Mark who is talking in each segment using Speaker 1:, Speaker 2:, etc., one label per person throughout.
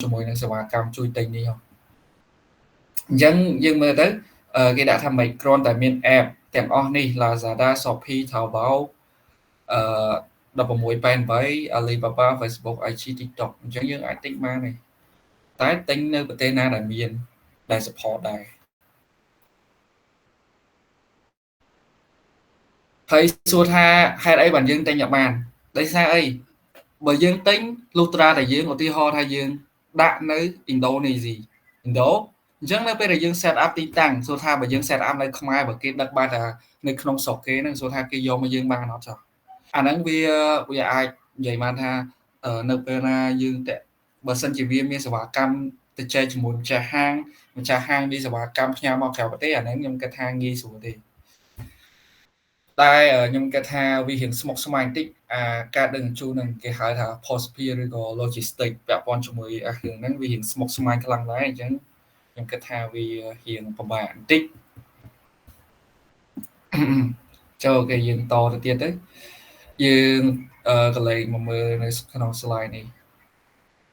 Speaker 1: ជាមួយនឹងសេវាកម្មជួយទិញនេះហ៎អញ្ចឹងយើងមើលទៅគេដាក់ថាមិនគ្រាន់តែមាន app ទាំងអស់នេះ Lazada Shopee Taobao 1688 Alibaba Facebook IG TikTok អញ្ចឹងយើងអាចទិញបានទេតែទិញនៅប្រទេសណាដែលមានដែល support ដែរហើយសួរថាហេតុអីបានយើងទិញអត់បានដោយសារអីបើយើងទិញលុះត្រាតែយើងឧទាហរណ៍ថាយើងដាក់នៅឥណ្ឌូនេស៊ីឥណ្ឌូអញ្ចឹងនៅពេលដែលយើង set up ទីតាំងសួរថាបើយើង set up នៅខ្មែរបើគេដឹកបានថានៅក្នុងស្រុកគេហ្នឹងសួរថាគេយកមកយើងបានអត់ចុះអាហ្នឹងវាអាចនិយាយបានថានៅពេលណាយើងបើសិនជាវាមានសេវាកម្មទៅចែកជាមួយម្ចាស់ហាងមានសេវាកម្មផ្ញើមកក្រៅប្រទេសអាហ្នឹងខ្ញុំគិតថាងាយស្រួលទេតែខ្ញុំគិតថាវារៀងស្មុគស្មាញតិចការដឹកជញ្ជូននឹងគេហៅថា post peer ឬក៏ logistics ពាក់ព័ន្ធជាមួយរឿងហ្នឹងវារៀងស្មុគស្មាញខ្លាំងដែរអញ្ចឹងខ្ញុំគិតថាវារៀងពិបាកបន្តិចចូលគេយើងតទៅទៀតទៅយើងកន្លែងមកមើលនៅក្នុង slide នេះ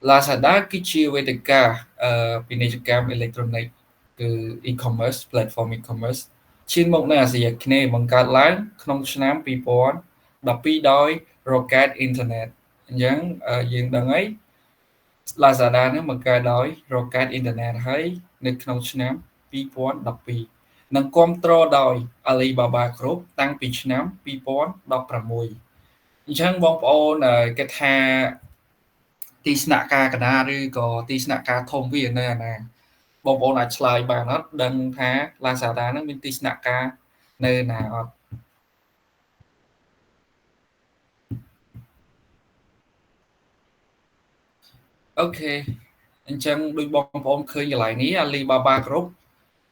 Speaker 1: Lazada គឺជាវេទិកាពាណិជ្ជកម្មអេឡិចត្រូនិកគឺ e-commerce platform e-commerce ឈានមកនៅអាស៊ីអាគ្នេយ៍បង្កើតឡើងក្នុងឆ្នាំ2012ដោយ Rocket Internet អញ្ចឹងយើងដឹងហើយ Lazada នឹងបង្កើតដោយ Rocket Internet ហើយនៅក្នុងឆ្នាំ2012និងគ្រប់គ្រងដោយ Alibaba Group តាំងពីឆ្នាំ2016អញ្ចឹងបងប្អូនគិតថាទីស្នាក់ការកណ្ដាលឬក៏ទីស្នាក់ការធំវានៅអាណាបងប្អូនអាចឆ្លើយបានអត់ដឹងថា Lazada នឹងមានទីស្នាក់ការនៅណាអត់អូខេអញ្ចឹងដូចបងប្អូនឃើញកន្លែងនេះ Alibaba Group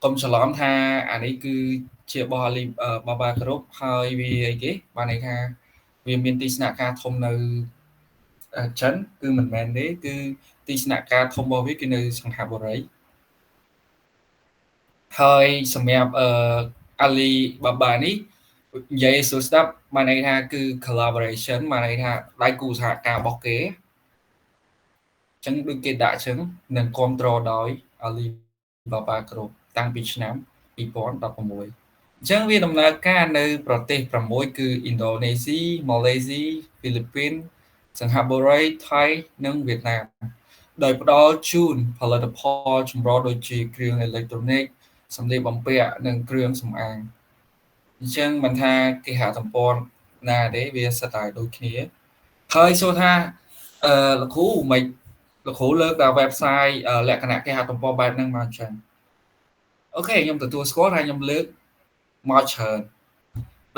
Speaker 1: កុំច្រឡំថាអានេះគឺជារបស់ Alibaba Group ហើយវាអីគេបានន័យថាវាមានទីស្នាក់ការធំនៅចិនគឺមិនមែនទេគឺទីស្នាក់ការធំរបស់វាគឺនៅសង្ហបុរីហើយសម្រាប់Alibaba នេះនិយាយឲ្យស្ដាប់បានន័យថាគឺ collaboration បានន័យថាដៃគូសហការរបស់គេអញ្ចឹងដូចគេដាក់អញ្ចឹងនឹងគ្រប់គ្រងដោយ Alibaba Group តាំងពីឆ្នាំ2016អញ្ចឹងវាដំណើរការនៅប្រទេស6គឺឥណ្ឌូនេស៊ីម៉ាឡេស៊ីហ្វីលីពីនសង្ហបុរីថៃនិងវៀតណាមដោយផ្ដល់ជូនផលិតផលចម្រុះដូចជាគ្រឿងអេឡិចត្រូនិកសម្លៀកបំពាក់និងគ្រឿងសម្អាងអញ្ចឹងមិនថាគេហទំព័រណាទេវាសិតតែដូចគ្នាហើយសួរថាលោកគ្រូមិនលោកគ្រូលើកដល់ website លក្ខណៈគេហទំព័របែបហ្នឹងមកអញ្ចឹងអូខេខ្ញុំទទួលស្គាល់ថាខ្ញុំលើកមកច្រើន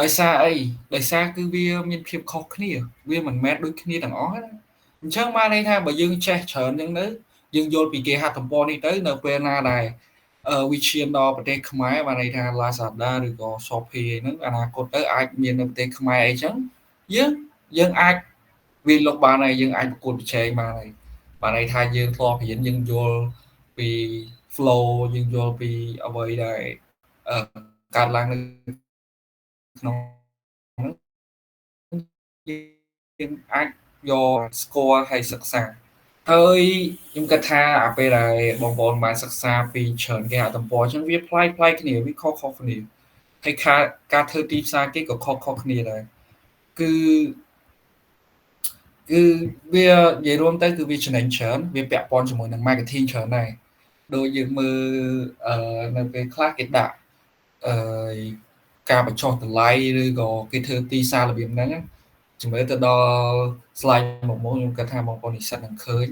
Speaker 1: ដោយសារអីដោយសារគឺវាមានភាពខុសគ្នាវាមិនមែនដូចគ្នាទាំងអស់ណាអញ្ចឹងបានន័យថាបើយើងចេះច្រើនអញ្ចឹងទៅយើងយល់ពីគេហទំព័រនេះទៅនៅពេលណាដែរវិឈានដល់ប្រទេសខ្មែរបានន័យថា Lazada ឬក៏ Shopee ហ្នឹងអនាគតទៅអាចមាននៅប្រទេសខ្មែរអីចឹងយើងអាចវាលុបបានហើយយើងអាចប្រកួតប្រជែងបានហើយបានន័យថាយើងធ្លាប់រៀនយើងយល់ពី flow យើងយល់ពីអ្វីដែលកើតឡើងនៅក្នុងយើងអាចយកស្គាល់ហើយសិក្សាហើយខ្ញុំគិតថាអាពេលដែលបងប្អូនបានសិក្សាពីច្រើនគេហទំព័រអញ្ចឹងវាប្លែកគ្នាវាខុសគ្នាហើយការធ្វើទីផ្សារគេក៏ខុសគ្នាដែរគឺវានិយាយរួមទៅគឺវាចំណេញច្រើនវាពាក់ព័ន្ធជាមួយនឹង marketing ច្រើនដែរដូចយើងមើលនៅពេលខ្លះគេដាក់ការបញ្ចុះតម្លៃឬក៏គេធ្វើទីផ្សាររបៀបហ្នឹងជំរឿទៅដល់ slide មកមុខខ្ញុំគិតថាបងប្អូននិស្សិតនឹងឃើញ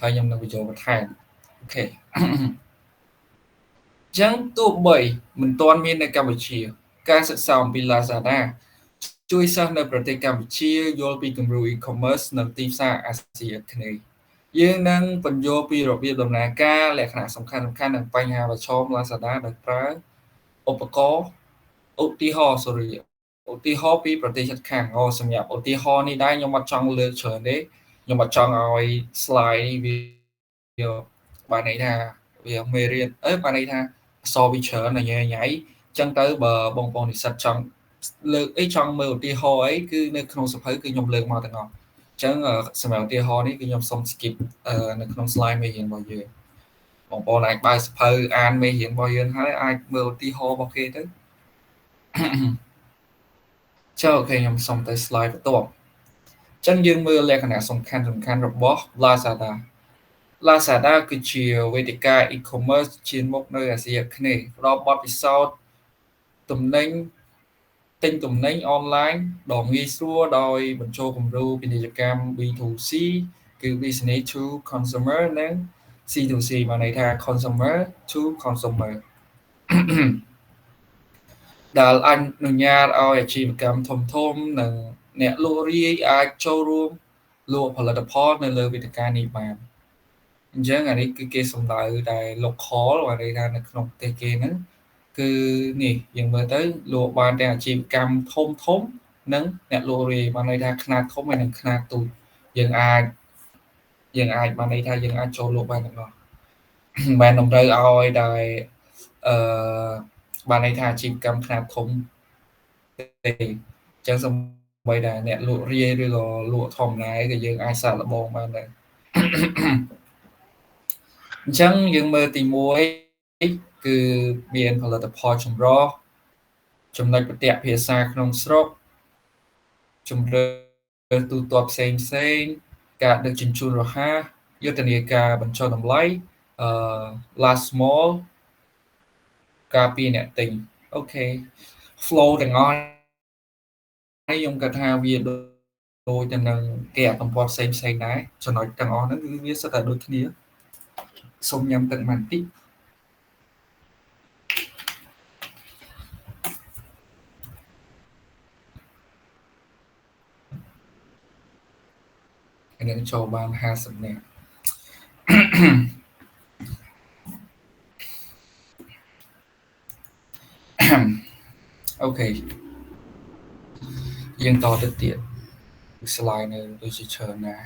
Speaker 1: ហើយខ្ញុំនឹងបញ្ចូលបន្ថែមអូខេអញ្ចឹងទោះបីមិនទាន់មាននៅកម្ពុជាការសិក្សាអំពី Lazada ជួយសិស្សនៅប្រទេសកម្ពុជាយល់ពីគំរូ e-commerce នៅទីផ្សារអាស៊ីអាគ្នេយ៍យើងនឹងបញ្យល់ពីរបៀបដំណើរការលក្ខណៈសំខាន់និងបញ្ហាប្រឈម Lazada ដោយប្រើឧបករណ៍ឧទាហរណ៍ពីប្រទេសជិតខាងសម្រាប់ឧទាហរណ៍នេះដែរខ្ញុំអត់ចង់លើកច្រើនទេខ្ញុំអត់ចង់ឲ្យ slide វាបានន័យថាវាមេរៀនបានន័យថាអសវិច្រើនញ៉ៃអញ្ចឹងទៅបើបងប្អូននិស្សិតចង់លើកអីចង់មើលឧទាហរណ៍អីគឺនៅក្នុងសភៅគឺខ្ញុំលើកមកទាំងអស់ ចឹងសម្រាប់ឧទាហរណ៍នេះគឺខ្ញុំសុំ skip នៅក្នុង slide មេរៀនរបស់យើងបងប្អូនអាចបើកសភៅអានមេរៀនរបស់យើងហើយអាចមើលឧទាហរណ៍របស់គេទៅចុះអូខេខ្ញុំសុំទៅ slide បន្ទាប់ចឹងយើងមើលលក្ខណៈសំខាន់របស់ Lazada Lazada គឺជាវេទិកា e-commerce ជាមុខនៅអាស៊ីអាគ្នេយ៍ផ្ដល់បទពិសោធន៍ទំនិញទិញទំនិញអនឡាញដ៏ងាយស្រួលដោយបញ្ចូលគំរូពាណិជ្ជកម្ម B2C គឺ business to consumer និង C2C បានន័យថា consumer to consumer ដែលអនុញ្ញាតឲ្យអាជីវកម្មធំៗនិងអ្នកលក់រាយអាចចូលរួមលក់ផលិតផលនៅលើវេទិកានេះបានអញ្ចឹងអានេះគឺគេសំដៅតែ local បានន័យថានៅក្នុងប្រទេសគេហ្នឹងគឺនេះយើងមើលទៅលក់បានទាំងអាជីវកម្មធំនិងអ្នកលក់រាយបានន័យថាខ្នាតធំហើយនិងខ្នាតតូចយើងអាចបានន័យថាយើងអាចចូលលក់បានទាំងអស់មិនមែនតម្រូវឲ្យតែបានន័យថាអាជីវកម្មខ្នាតធំទេអញ្ចឹងសូម្បីតែអ្នកលក់រាយឬក៏លក់ធម្មតាក៏យើងអាចសាកល្បងបានដែរអញ្ចឹងយើងមើលទី1គឺមានផលិតផលចម្រុះចំណុចប្រតិភាសាក្នុងស្រុកជំរឿនទូទាត់ផ្សេងការដឹកជញ្ជូនរហ័សយុទ្ធនាការបញ្ចុះតម្លៃlast small ការពីអ្នកទិញអូខេ flow ទាំងអស់ហើយខ្ញុំគិតថាវាដូចទៅនឹងគេអត្តពលផ្សេងដែរចំណុចទាំងអស់ហ្នឹងគឺវាសុទ្ធតែដូចគ្នាសូមញ៉ាំទឹកបន្តិចនឹងចូលបាន50នាក់អូខេយើងតទៅទៀត slide នៅដូចជាច្រើនណាស់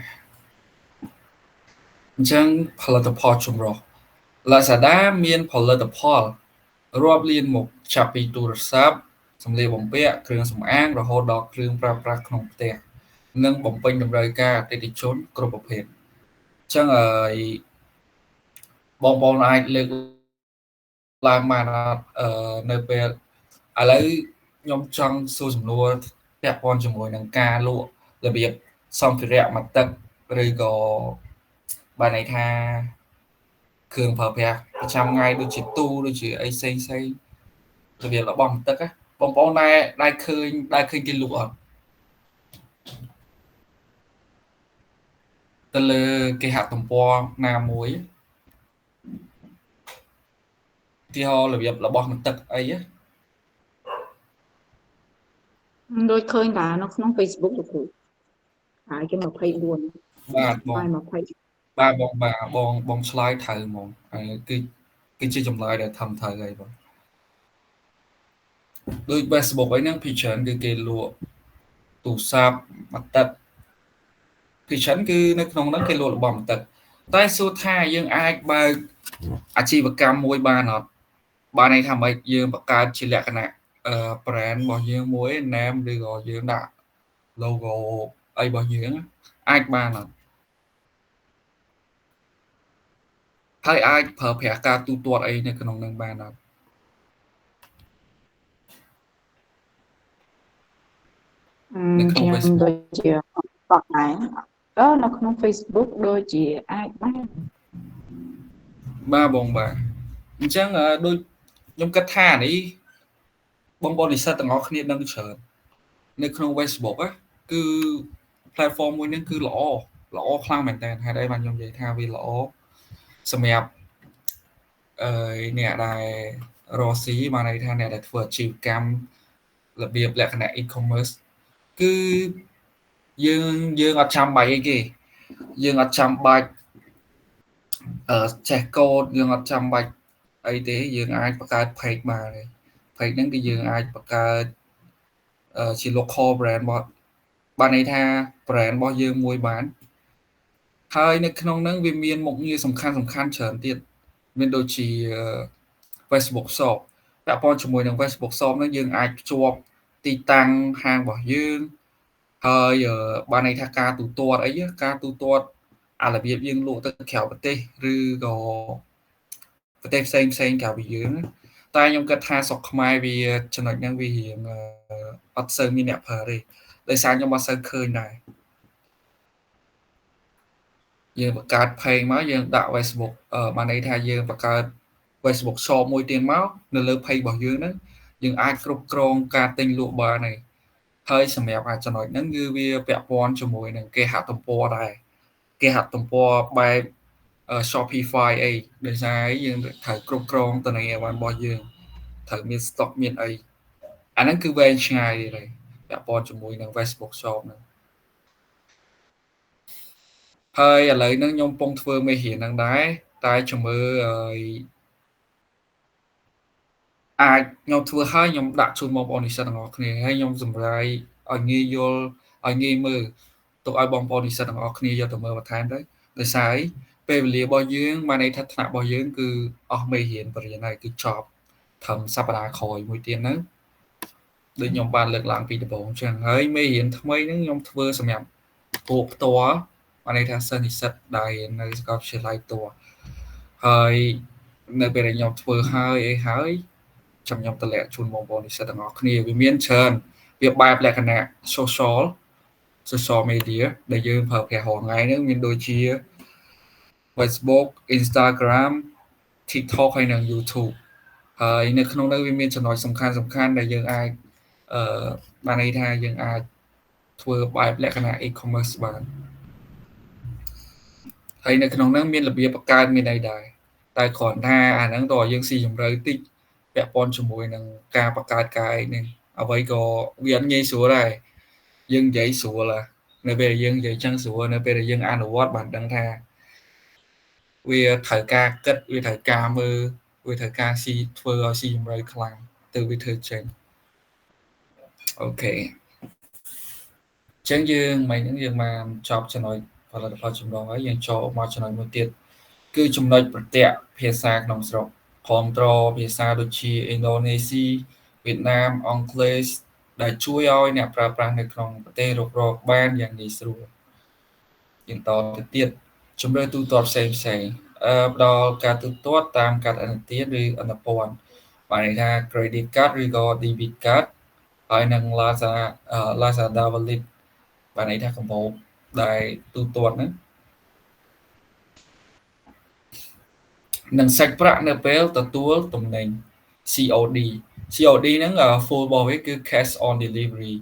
Speaker 1: អញ្ចឹងផលិតផលចម្រុះ Lazada មានផលិតផលរាប់លានមុខចាប់ពីទូរស័ព្ទសម្លៀកបំពាក់គ្រឿងសម្អាងរហូតដល់គ្រឿងប្រើប្រាស់ក្នុងផ្ទះនិងបំពេញតម្រូវការអតិថិជនគ្រប់ប្រភេទអញ្ចឹងបងប្អូនអាចលើកឡើងបាននៅពេលឥឡូវខ្ញុំចង់សួរសំណួរពាក់ព័ន្ធជាមួយនឹងការលក់របៀបសម្ភារៈមកទឹកឬក៏បានន័យថាគ្រឿងប្រើប្រាស់ប្រចាំថ្ងៃដូចជាទូដូចជាអីផ្សេងរបៀបរបស់មកទឹកបងប្អូនដែលឃើញគេលក់អត់ទៅលើគេហទំព័រណាមួយទីហោរបៀបរបស់មកទឹកអី
Speaker 2: ដូចឃើញតានៅក្នុង Facebook លោកគ្រូហើយគេ24
Speaker 1: បាទបងបងឆ្លើយត្រូវហ្មងហើយគឺជាចម្លើយដែលធ្វើត្រូវហើយបងដូច Facebook អីហ្នឹងពីច្រើនគឺគេលក់ទូរស័ព្ទមកទឹកពីច្រើនគឺនៅក្នុងហ្នឹងគេលក់របស់មកទឹកតែសួរថាយើងអាចបើកអាជីវកម្មមួយបានអត់បានន័យថាម៉េចយើងបង្កើតជាលក្ខណៈbrand របស់យើងមួយ name ឬក៏យើងដាក់ logo អីរបស់យើងអាចបានអត់ហើយអាចប្រើប្រាស់ការទូទាត់អីនៅក្នុងនឹងបានអត់
Speaker 2: នៅក្នុង Facebook ដូចជាបកដែរនៅក្នុង Facebook ដូចជាអាចបាន
Speaker 1: បាទបងបាទអញ្ចឹងដូចខ្ញុំគិតថានេះបងប្អូននិស្សិតទាំងអស់គ្នាដឹងច្រើននៅក្នុង Facebook គឺ platform មួយហ្នឹងគឺល្អខ្លាំងមែនតើហេតុអីបានខ្ញុំនិយាយថាវាល្អសម្រាប់អ្នកដែលរកស៊ីបានន័យថាអ្នកដែលធ្វើអាជីវកម្មរបៀបលក្ខណៈ e-commerce គឺយើងអត់ចាំបាច់អីគេយើងអត់ចាំបាច់ចេះកូដយើងអត់ចាំបាច់អីទេយើងអាចបង្កើត page បានទេ page ហ្នឹងគឺយើងអាចបង្កើតជា local brand បានន័យថា brand របស់យើងមួយបានហើយនៅក្នុងហ្នឹងវាមានមុខងារសំខាន់ច្រើនទៀតមានដូចជា Facebook Shop ពាក់ព័ន្ធជាមួយនឹង Facebook Shop ហ្នឹងយើងអាចភ្ជាប់ទីតាំងហាងរបស់យើង ហើយបានន័យថាការទូទាត់អីការទូទាត់អារបៀបយើងលក់ទៅក្រៅប្រទេសឬក៏ប្រទេសផ្សេងក្រៅពីយើងតែខ្ញុំគិតថាស្រុកខ្មែរវាចំណុចហ្នឹងវារៀងអត់សូវមានអ្នកប្រើទេដោយសារខ្ញុំអត់សូវឃើញដែរយើងបង្កើត page មកយើងដាក់ Facebook បានន័យថាយើងបង្កើត Facebook shop មួយទៀតមកនៅលើ page របស់យើងហ្នឹងយើងអាចគ្រប់គ្រងការទិញលក់បានហើយហើយសម្រាប់ចំណុចហ្នឹងគឺវាពាក់ព័ន្ធជាមួយនឹងគេហទំព័រដែរគេហទំព័របែប Shopify អីដោយសារយើងត្រូវគ្រប់គ្រងតំណែងអីវ៉ាន់របស់យើងត្រូវមាន stock មានអីអាហ្នឹងគឺវែងឆ្ងាយទេពាក់ព័ន្ធជាមួយនឹង Facebook Shop ហ្នឹងហើយឥឡូវហ្នឹងខ្ញុំកំពុងធ្វើមេរៀនហ្នឹងដែរតែជំរឿអាចខ្ញុំធ្វើឲ្យខ្ញុំដាក់ជូនបងប្អូននិស្សិតទាំងអស់គ្នាហើយខ្ញុំសម្រាយឲ្យងាយយល់ឲ្យងាយមើលទុកឲ្យបងប្អូននិស្សិតទាំងអស់គ្នាយកទៅមើលបន្ថែមទៅដោយសារពេលវេលារបស់យើងបានន័យថាថ្នាក់របស់យើងគឺអស់មេរៀនបរិញ្ញាហើយគឺចប់ត្រឹមសប្តាហ៍ក្រោយមួយទៀតហ្នឹងដូចខ្ញុំបានលើកឡើងពីដំបូងអញ្ចឹងហើយមេរៀនថ្មីហ្នឹងខ្ញុំធ្វើសម្រាប់ពួកផ្ទាល់បានន័យថាសិស្សនិស្សិតដែលនៅសាកលវិទ្យាល័យផ្ទាល់ហើយនៅពេលដែលខ្ញុំធ្វើហើយអីហើយខ្ញុំតម្លាក់ជូនបងប្អូននិស្សិតទាំងអស់គ្នាវាមានច្រើនវាបែបលក្ខណៈ social media ដែលយើងប្រើប្រាស់រាល់ថ្ងៃហ្នឹងមានដូចជា Facebook Instagram TikTok ហើយនិង YouTube ហើយនៅក្នុងនោះវាមានចំណុចសំខាន់ដែលយើងអាចបានន័យថាយើងអាចធ្វើបែបលក្ខណៈ e-commerce បានហើយនៅក្នុងនោះមានរបៀបបង្កើតមានអីដែរតែគ្រាន់ថាអាហ្នឹងតើយើងស៊ីជម្រៅតិចពាក់ព័ន្ធជាមួយនឹងការបង្កើតការអីនេះអ្វីក៏វាអត់ងាយស្រួលដែរយើងនិយាយស្រួលនៅពេលយើងនិយាយចឹងស្រួលនៅពេលដែលយើងអនុវត្តបានដឹងថាវាត្រូវការគិតវាត្រូវការមើលវាត្រូវការស៊ីធ្វើឲ្យស៊ីជម្រៅខ្លាំងទៅវាធ្វើចេញអូខេចឹងយើងមិនហ្នឹងយើងបានចប់ចំណុចផលិតផលចម្លងហើយយើងចូលមកចំណុចមួយទៀតគឺចំណុចប្រតិភាសាក្នុងស្រុកគ្រប់ត្រភាសាដូចជាឥណ្ឌូនេស៊ីវៀតណាមអង់គ្លេសដែលជួយឲ្យអ្នកប្រើប្រាស់នៅក្នុងប្រទេសរករកបានយ៉ាងងាយស្រួលយើងតទៅទៀតជំរឿទូទាត់ផ្សេងផ្ដល់ការទូទាត់តាមកាតឥណទានឬអនុព័ន្ធបានន័យថា credit card ឬក៏ debit card ហើយនឹង Lazada Wallet បានន័យថាកម្ពុជាដែលទូទាត់ហ្នឹងនឹងសាច់ប្រាក់នៅពេលទទួលទំនិញ COD ហ្នឹង full របស់វាគឺ cash on delivery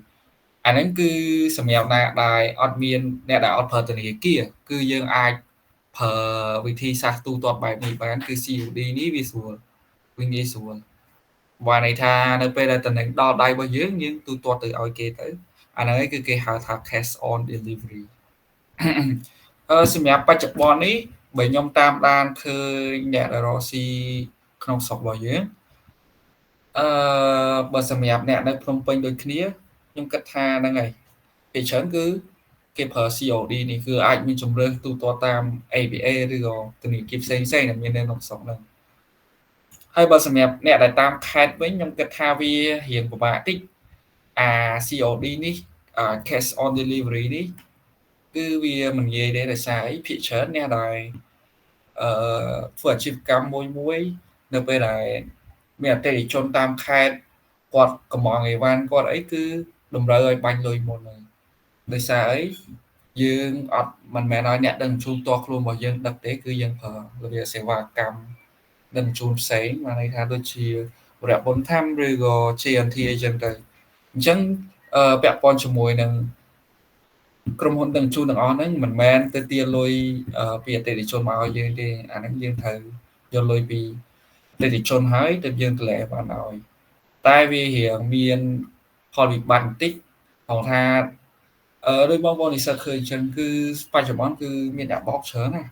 Speaker 1: អាហ្នឹងគឺសម្រាប់អ្នកដែលអត់មានអ្នកដែលអត់ប្រើធនាគារគឺយើងអាចប្រើវិធីសាស្ត្រទូទាត់បែបនេះបានគឺ COD នេះវាស្រួលវាងាយស្រួលបានន័យថានៅពេលដែលតំណែងដល់ដៃរបស់យើងទូទាត់ទៅឲ្យគេទៅអាហ្នឹងឯងគឺគេហៅថា cash on delivery សម្រាប់បច្ចុប្បន្ននេះបើខ្ញុំតាមដានឃើញអ្នកដែលរកស៊ីក្នុងស្រុករបស់យើងបើសម្រាប់អ្នកនៅភ្នំពេញដូចគ្នាខ្ញុំគិតថាហ្នឹងហើយពីច្រើនគឺគេប្រើ COD នេះគឺអាចមានជំរឿនទូទាត់តាម ABA ឬក៏ធនាគារផ្សេងដែលមាននៅក្នុងស្រុកហ្នឹងហើយបើសម្រាប់អ្នកដែលតាមខេត្តវិញខ្ញុំគិតថាវារៀងពិបាកតិចអា COD នេះcash on delivery នេះគឺវាមិនងាយទេដោយសារអីភាគច្រើនអ្នកដែលធ្វើអាជីវកម្មមួយនៅពេលដែលមានអតិថិជនតាមខេត្តគាត់កំងអីវ៉ាន់គាត់អីគឺតម្រូវឲ្យបាញ់លុយមុនហើយដោយសារអីយើងអត់មិនមែនឲ្យអ្នកដឹងជូនតខ្លួនរបស់យើងដឹកទេគឺយើងប្រើរបៀបសេវាកម្មដឹងជូនផ្សេងបានន័យថាដូចជារយៈបុណ្យធម្មឬក៏ JNT អីចឹងទៅអញ្ចឹងពាក់ព័ន្ធជាមួយនឹងក្រុមហ៊ុនដឹងជូនទាំងអស់ហ្នឹងមិនមែនទៅទារលុយពីអតិថិជនមកឲ្យយើងទេអាហ្នឹងយើងត្រូវយកលុយពីអតិថិជនហើយទៅយើងតម្លែបានឲ្យតែវារៀងមានផលវិបត្តិបន្តិចផងថាដោយបងប្អូននិស្សិតឃើញអញ្ចឹងគឺបច្ចុប្បន្នគឺមានអ្នកបោកច្រើនណា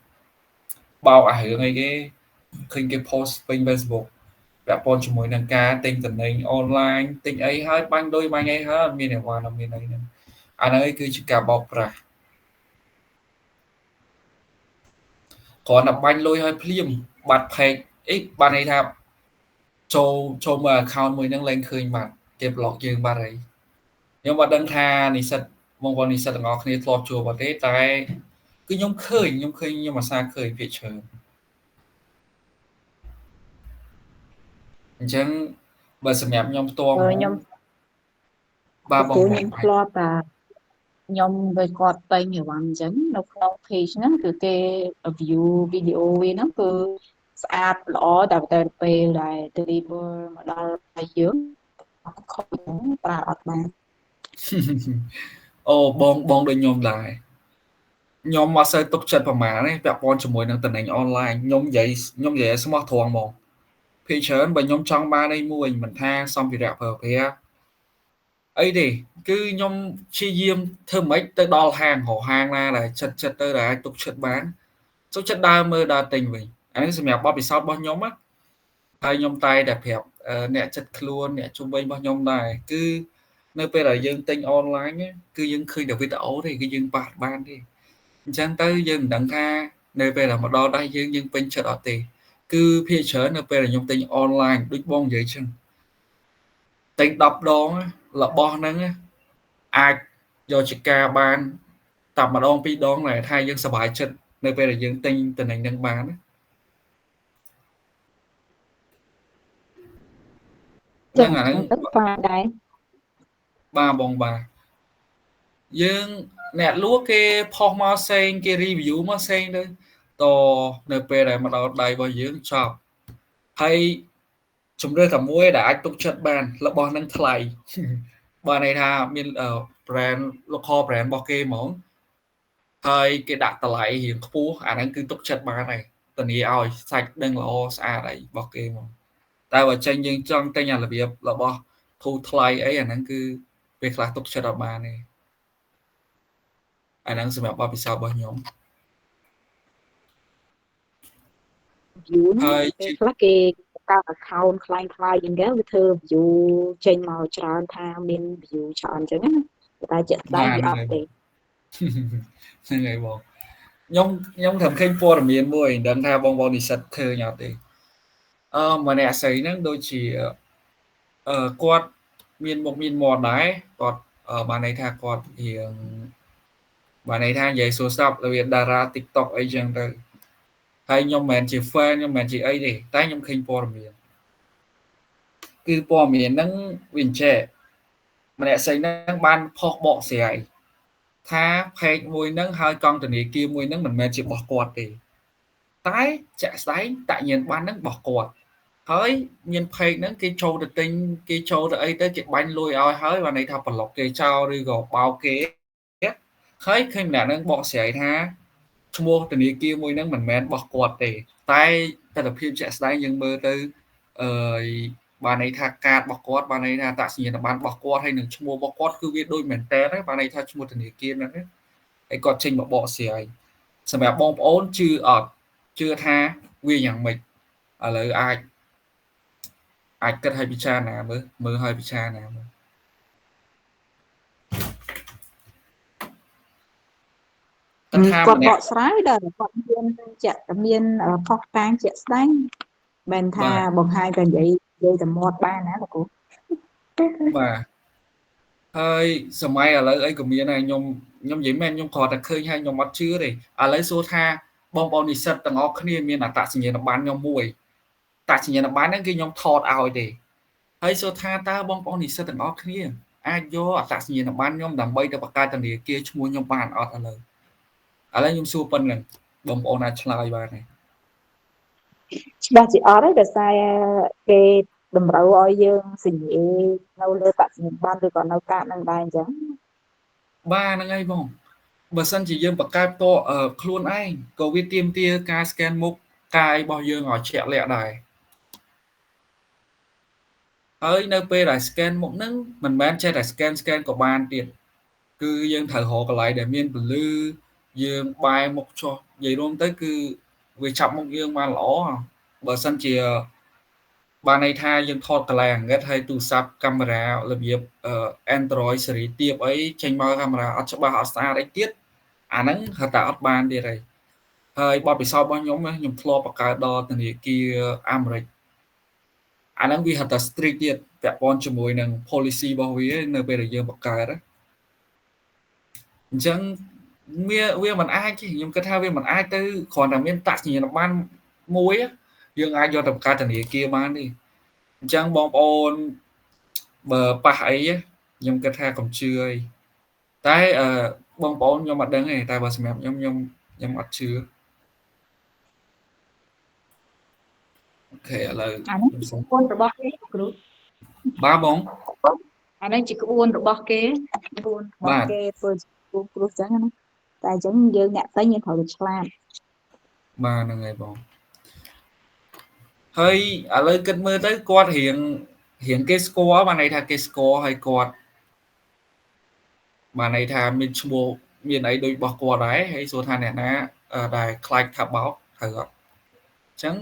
Speaker 1: បោកអារឿងអីគេឃើញគេ post ពេញ Facebook ពាក់ព័ន្ធជាមួយនឹងការទិញតំណែងអនឡាញទិញអីហើយបាញ់លុយបាញ់អីហើយអត់មានអីវ៉ាន់អត់មានអីហ្នឹងអាហ្នឹងគឺជាការបោកប្រាស់គ្រាន់តែបាញ់លុយឲ្យភ្លាមបាត់ផេកអីបានន័យថាចូលមើល account មួយហ្នឹងឡើងឃើញបាត់គេ block យើងបាត់ហើយខ្ញុំអត់ដឹងថានិស្សិត បងប្អូននិស្សិតទាំងអស់គ្នាធ្លាប់ជួបអត់ទេតែគឺខ្ញុំឃើញខ្ញុំអាសាឃើញភាគច្រើនអញ្ចឹងបើសម្រាប់ខ្ញុំផ្ទាល់ហ្មង
Speaker 2: ខ្ញុំ
Speaker 1: បាទបង
Speaker 2: ព្រោះខ្ញុំធ្លាប់តែខ្ញុំវាគាត់តែងអីវ៉ាន់អញ្ចឹងនៅក្នុង page ហ្នឹងគឺគេ view video វាហ្នឹងគឺស្អាតល្អតែពេលដែល deliver មកដល់ដៃយើងខុសហ្នឹងប្រើអត់បាន
Speaker 1: អូបងដូចខ្ញុំដែរខ្ញុំមកសូវទុកចិត្តប្រហែលទេពាក់ព័ន្ធជាមួយនឹងតំណែងអនឡាញខ្ញុំនិយាយឲ្យស្មោះត្រង់ហ្មងភាគច្រើនបើខ្ញុំចង់បានអីមួយមិនថាសម្ភារៈប្រើប្រាស់អីទេគឺខ្ញុំព្យាយាមធ្វើម៉េចទៅដល់ហាងហាងណាដែលចិត្តទៅដែលអាចទុកចិត្តបានទុកចិត្តដើរមើលដើរទិញវិញអានេះសម្រាប់បទពិសោធន៍របស់ខ្ញុំណាហើយខ្ញុំតែតែប្រាប់អ្នកចិត្តខ្លួនអ្នកជុំវិញរបស់ខ្ញុំដែរគឺនៅពេលដែលយើងទិញអនឡាញគឺយើងឃើញតែវីដេអូទេគឺយើងបានទេអញ្ចឹងទៅយើងមិនដឹងថានៅពេលដែលមកដល់ដៃយើងពេញចិត្តអត់ទេគឺភាគច្រើននៅពេលដែលខ្ញុំទិញអនឡាញដូចបងនិយាយចឹងទិញ10ដងរបស់ហ្នឹងអាចយកជាការបានតែម្ដងពីរដងតែថាយើងសប្បាយចិត្តនៅពេលដែលយើងទិញតំណែងហ្នឹងបានហ្នឹងអាហ្នឹង
Speaker 2: ទឹកបានដែរ
Speaker 1: បាទបងបាទយើងអ្នកលក់គេផុសមកផ្សេងគេ review មកផ្សេងទៅតនៅពេលដែលមកដល់ដៃរបស់យើងចប់ហើយជំរឿតែមួយដែលអាចទុកចិត្តបានរបស់ហ្នឹងថ្លៃបើន័យថាមាន brand local brand របស់គេហ្មងហើយគេដាក់តម្លៃរៀងខ្ពស់អាហ្នឹងគឺទុកចិត្តបានហើយធានាឲ្យសាច់ដឹងល្អស្អាតអីរបស់គេហ្មងតែបើចេញយើងចង់ទិញអារបៀបរបស់ធូរថ្លៃអីអាហ្នឹងគឺពេលខ្លះទុកចិត្តអត់បានទេអាហ្នឹងសម្រាប់បទពិសោធន៍របស់ខ្ញុំ
Speaker 2: view ហ្នឹងពេលខ្លះគេកើត account ខ្លាំងខ្លាយអញ្ចឹងវាធ្វើ view ចេញមកច្រើនថាមាន view ច្រើនអញ្ចឹងណាតែជាក់ស្ដែងវាអត់ទេ
Speaker 1: ហ្នឹងហើយបងខ្ញុំត្រឹមឃើញព័ត៌មានមួយមិនដឹងថាបងប្អូននិស្សិតឃើញអត់ទេម្នាក់ស្រីហ្នឹងដូចជាគាត់មានមុខមានមាត់ដែរគាត់បានន័យថាគាត់រៀងបានន័យថានិយាយសួរស្ដាប់របៀបតារា TikTok អីចឹងទៅហើយខ្ញុំមិនមែនជា fan ខ្ញុំមិនមែនជាអីទេតែខ្ញុំឃើញព័ត៌មានគឺព័ត៌មានហ្នឹងវាអញ្ចេះម្នាក់ស្រីហ្នឹងបានផុសបកស្រាយថា page មួយហ្នឹងហើយកង់ធនាគារមួយហ្នឹងមិនមែនជារបស់គាត់ទេតែជាក់ស្ដែងតាក់ញៀនបានហ្នឹងរបស់គាត់ហើយមាន page ហ្នឹងគេចូលទៅទិញគេចូលទៅអីទៅគេបាញ់លុយឲ្យហើយបានន័យថាប្លុកគេចោលឬក៏បោកគេហើយឃើញម្នាក់ហ្នឹងបកស្រាយថាឈ្មោះធនាគារមួយហ្នឹងមិនមែនរបស់គាត់ទេតែទស្សនវិជ្ជាជាក់ស្ដែងយើងមើលទៅបានន័យថាកាតរបស់គាត់បានន័យថាអត្តសញ្ញាណប័ណ្ណរបស់គាត់ហើយនឹងឈ្មោះរបស់គាត់គឺវាដូចមែនតើបានន័យថាឈ្មោះធនាគារហ្នឹងហើយគាត់ចេញមកបកស្រាយសម្រាប់បងប្អូនជឿអត់ជឿថាវាយ៉ាងម៉េចឥឡូវអាចគិតឲ្យពិចារណាមើលឲ្យពិចារណាមើល
Speaker 2: គាត់បកស្រាយដល់គាត់មានផុសតាងជាក់ស្ដែងមិនថាបង្ហាញតែនិយាយតែមាត់បានណាលោកគ្រូ
Speaker 1: បាទហើយសម័យឥឡូវអីក៏មានដែរខ្ញុំនិយាយមែនខ្ញុំគ្រាន់តែឃើញហើយខ្ញុំអត់ជឿទេឥឡូវសួរថាបងប្អូននិស្សិតទាំងអស់គ្នាមានអត្តសញ្ញាណប័ណ្ណខ្ញុំមួយអត្តសញ្ញាណប័ណ្ណហ្នឹងគឺខ្ញុំថតឲ្យទេហើយសួរថាតើបងប្អូននិស្សិតទាំងអស់គ្នាអាចយកអត្តសញ្ញាណប័ណ្ណខ្ញុំដើម្បីទៅបង្កើតធនាគារឈ្មោះខ្ញុំបានអត់ឥឡូវខ្ញុំសួរប៉ុណ្្នឹងបងប្អូនអាចឆ្លើយបានទេ
Speaker 2: ច្បាស់ជាអត់ទេដោយសារគេតម្រូវឲ្យយើងសញ្ញេនៅលើបច្ចុប្បន្នឬក៏នៅកាតនឹងដែរអញ្ចឹង
Speaker 1: បាទហ្នឹងហើយបងបើសិនជាយើងបង្កើតតខ្លួនឯងក៏វាទាមទារការ scan មុខកាយរបស់យើងឲ្យជាក់លាក់ដែរហើយនៅពេលដែល scan មុខហ្នឹងមិនមែនចេះតែ scan ក៏បានទៀតគឺយើងត្រូវរកកន្លែងដែលមានពន្លឺយើងបែរមុខចុះនិយាយរួមទៅគឺវាចាប់មុខយើងបានល្អបើសិនជាបានន័យថាយើងថតកន្លែងងឹតហើយទូរស័ព្ទកាមេរ៉ារបៀបAndroid ស៊េរីទាបអីចេញមកកាមេរ៉ាអត់ច្បាស់អត់ស្អាតអីទៀតអាហ្នឹងហៅថាអត់បានទៀតហើយបទពិសោធន៍របស់ខ្ញុំធ្លាប់បង្កើតដល់ធនាគារអាមេរិកអាហ្នឹងវាហៅថា strict ទៀតពាក់ព័ន្ធជាមួយនឹង policy របស់វានៅពេលដែលយើងបង្កើត អញ្ចឹងវាមិនអាចទេខ្ញុំគិតថាវាមិនអាចទៅគ្រាន់តែមានតាក់សញ្ញាប័ណ្ណមួយយើងអាចយកទៅបង្កើតធនាគារបានទេអញ្ចឹងបងប្អូនបើប៉ះអីខ្ញុំគិតថាកុំជឿអីតែបងប្អូនខ្ញុំអត់ដឹងទេតែបើសម្រាប់ខ្ញុំអត់ជឿអូខេឥឡូវ
Speaker 2: អានេះជាក្បួនរបស់គេគ្រូ
Speaker 1: បាទបង
Speaker 2: អានេះជាក្បួនរបស់គេក្បួនរបស់គេធ្វើជាគ្រូចឹងណាតែអញ្ចឹងយើងអ្នកទិញយើងត្រូវតែឆ្លាត
Speaker 1: បាទហ្នឹងហើយបងហើយឥឡូវគិតមើលទៅគាត់រៀងគេស្គាល់បានន័យថាគេស្គាល់ហើយគាត់បានន័យថាមានឈ្មោះមានអីដូចរបស់គាត់ដែរហើយសួរថាអ្នកណាដែលខ្លាចថាបោកត្រូវអត់អញ្ចឹង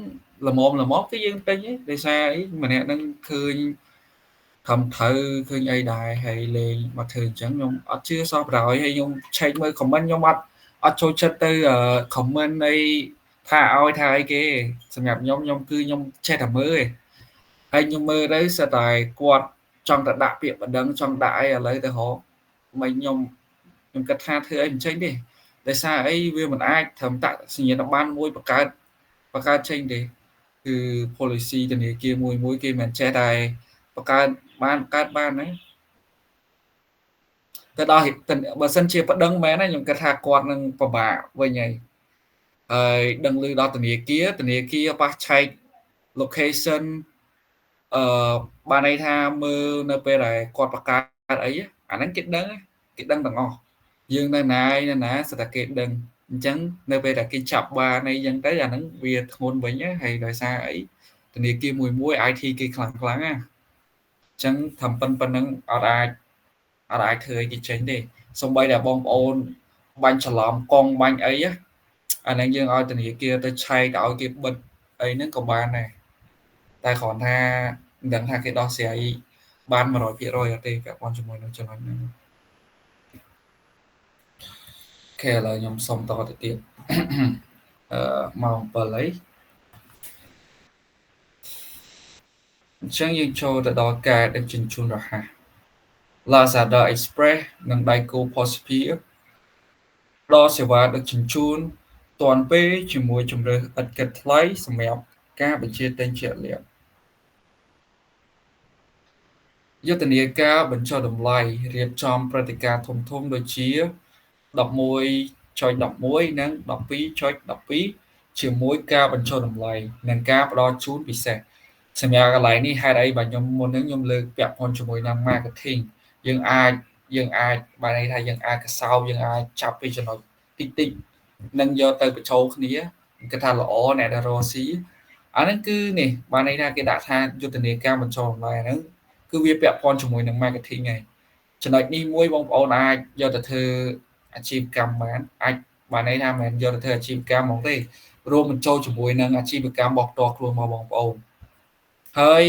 Speaker 1: ល្មមគឺយើងទិញឯងដោយសារអីម្នាក់នឹងឃើញខំត្រូវឃើញអីដែរហើយលេងមកធ្វើអញ្ចឹងខ្ញុំអត់ជឿសោះបណ្ដោយហើយខ្ញុំឆែកមើល comment ខ្ញុំអត់ចូលចិត្តទៅ comment អីថាឲ្យថាអីគេសម្រាប់ខ្ញុំគឺខ្ញុំចេះតែមើលឯងហើយខ្ញុំមើលទៅសិតតែគាត់ចង់ទៅដាក់ពាក្យបណ្ដឹងចង់ដាក់អីឥឡូវទៅរកមិនខ្ញុំគិតថាធ្វើអីមិនចេញទេដោយសារអីវាមិនអាចត្រឹមតាក់សញ្ញាប័ណ្ណមួយបង្កើតចេញទេគឺ policy ធនាគារមួយគេមិនចេះតែបង្កើតបានហ្នឹងទៅដល់បើសិនជាប្តឹងមែនខ្ញុំគិតថាគាត់នឹងពិបាកវិញហើយដឹងឮដល់ធនាគារប៉ះឆែក location បានន័យថាមើលនៅពេលដែលគាត់បង្កើតអីអាហ្នឹងគេដឹងទាំងអស់យើងនៅណាស្ទើរគេដឹងអញ្ចឹងនៅពេលដែលគេចាប់បានអីចឹងទៅអាហ្នឹងវាធ្ងន់វិញហើយដោយសារអីធនាគារមួយ IT គេខ្លាំងណាអញ្ចឹងធ្វើប៉ុណ្្នឹងអត់អាចធ្វើអីគេចេញទេសូម្បីតែបងប្អូនបាញ់ច្រឡំកង់បាញ់អីអាហ្នឹងយើងឲ្យធនាគារទៅឆែកឲ្យគេបិទអីហ្នឹងក៏បានដែរតែគ្រាន់ថាមិនដឹងថាគេដោះស្រាយបាន 100% អត់ទេពាក់ព័ន្ធជាមួយនឹងចំណុចហ្នឹងអូខេឥឡូវខ្ញុំសុំតទៅទៀតម៉ោង7ហើយអញ្ចឹងយើងចូលទៅដល់ការដឹកជញ្ជូនរហ័ស Lazada Express និង Daico Postpaid ផ្ដល់សេវាដឹកជញ្ជូនទាន់ពេលជាមួយជម្រើសឥតគិតថ្លៃសម្រាប់ការបញ្ជាទិញជាក់លាក់យុទ្ធនាការបញ្ចុះតម្លៃរៀបចំព្រឹត្តិការណ៍ធំៗដូចជា 11.11 និង 12.12 ជាមួយការបញ្ចុះតម្លៃនិងការផ្ដល់ជូនពិសេសសម្រាប់កន្លែងនេះហេតុអីបាទខ្ញុំមុនហ្នឹងខ្ញុំលើកពាក់ព័ន្ធជាមួយនឹង marketing យើងអាចបានន័យថាយើងអាចកសោបយើងអាចចាប់ពីចំណុចតិចនឹងយកទៅបញ្ចូលគ្នាគេថាល្អអ្នកដែលរកស៊ីអាហ្នឹងគឺនេះបានន័យថាគេដាក់ថាយុទ្ធនាការបញ្ចុះតម្លៃហ្នឹងគឺវាពាក់ព័ន្ធជាមួយនឹង marketing ហើយចំណុចនេះមួយបងប្អូនអាចយកទៅធ្វើអាជីវកម្មបានអាចបានន័យថាមិនយកទៅធ្វើអាជីវកម្មហ្មងទេរួមបញ្ចូលជាមួយនឹងអាជីវកម្មរបស់ផ្ទាល់ខ្លួនរបស់បងប្អូនហើយ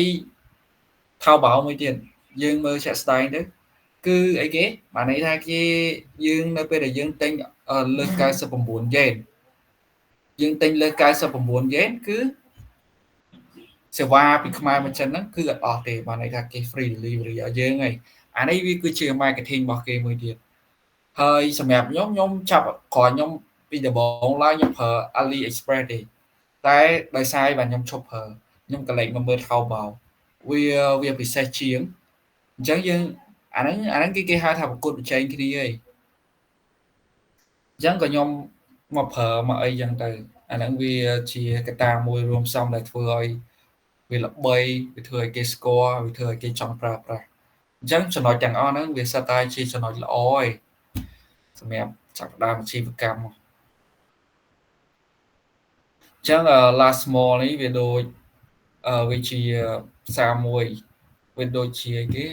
Speaker 1: ថៅបោមួយទៀតយើងមើលជាក់ស្ដែងទៅគឺអីគេបានន័យថាយើងនៅពេលដែលយើងទិញលើ99 យ៉េនយើងទិញលើ99 យ៉េនគឺសេវាពីខ្មែរមកចិនហ្នឹងគឺអត់អស់ទេបានន័យថាគេ free delivery ឲ្យយើងហើយអានេះវាគឺជា marketing របស់គេមួយទៀតហើយសម្រាប់ខ្ញុំចាប់គ្រាន់ខ្ញុំពីដំបូងឡើយខ្ញុំប្រើ AliExpress ទេតែដោយសារបាទខ្ញុំឈប់ប្រើខ្ញុំក៏លេចមកមើលថៅបោវាពិសេសជាងអញ្ចឹងយើងអាហ្នឹងគេហៅថាប្រកួតប្រជែងគ្នាហីអញ្ចឹងក៏ខ្ញុំមកប្រើមកអីចឹងទៅអាហ្នឹងវាជាកត្តាមួយរួមផ្សំដែលធ្វើឲ្យវាល្បីវាធ្វើឲ្យគេស្គាល់វាធ្វើឲ្យគេចង់ប្រើប្រាស់អញ្ចឹងចំណុចទាំងអស់ហ្នឹងវាសិតតែជាចំណុចល្អឯងសម្រាប់ចាប់ផ្ដើមអាជីវកម្មអញ្ចឹង last mall នេះវាដូចវាជាផ្សារមួយវាដូចជាគេ